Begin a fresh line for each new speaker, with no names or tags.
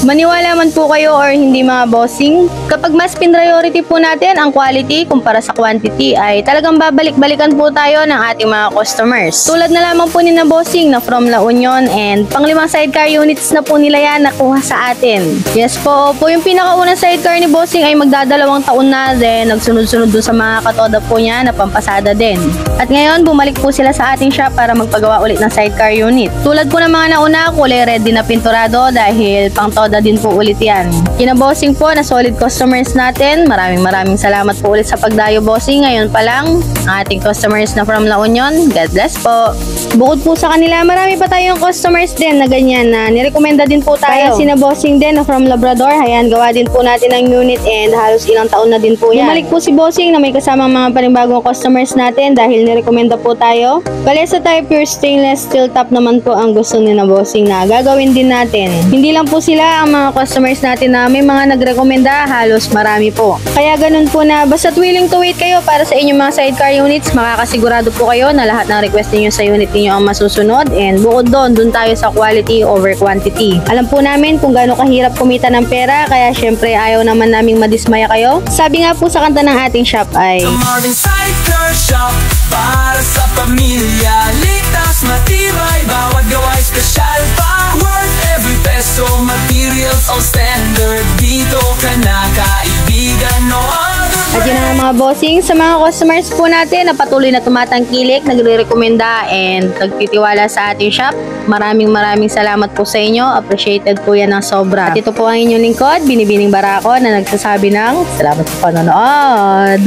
Maniwala man po kayo or hindi mga bossing, kapag mas priority po natin ang quality kumpara sa quantity ay talagang babalik-balikan po tayo ng ating mga customers. Tulad na lamang po ni na bossing na from La Union and panglimang sidecar units na po nila yan nakuha sa atin. Yes po, yung pinakaunang sidecar ni bossing ay magdadalawang taon na din, nagsunod-sunod doon sa mga katoda po niya na pampasada din. At ngayon, bumalik po sila sa ating shop para magpagawa ulit ng sidecar unit. Tulad po ng mga nauna, kulay red din na pinturado dahil pang toda din po ulit yan. Kina bossing po na solid customers natin, maraming salamat po ulit sa pagdayo bossing. Ngayon pa lang, ang ating customers na from La Union, God bless po. Bukod po sa kanila, marami pa tayong customers din na ganyan na nirekomenda din po tayo. Kaya sina bossing din na from Labrador, ayan, gawa din po natin ang unit and halos ilang taon na din po yan. Bumalik po si bossing na may kasamang mga panibagong customers natin dahil nirekomenda po tayo. Balesa tayo pure stainless steel top naman po ang gusto ni na bossing na gagawin din natin. Hindi lang po sila ang mga customers natin na may mga nagrekomenda, halos marami po. Kaya ganun po na basta't willing to wait kayo para sa inyong mga sidecar units, makakasigurado po kayo na lahat ng request niyo sa unit niyo ang masusunod and bukod doon tayo sa quality over quantity. Alam po namin kung gaano kahirap kumita ng pera, kaya syempre ayaw naman naming madismaya kayo. Sabi nga po sa kanta ng ating shop ay
Marvin Sidecar Shop para sa pamilya, ligtas, matibay, bawat gawa'y special pa. Worth every peso, materials all standard, dito ka na kaibigan, no other.
At yun na mga bossing, sa mga customers po natin na patuloy na tumatangkilik, nagre-rekomenda and nagtitiwala sa ating shop, maraming salamat po sa inyo. Appreciated po yan ng sobra. At ito po ang inyong lingkod, Binibining Barako, na nagsasabi ng salamat sa panonood.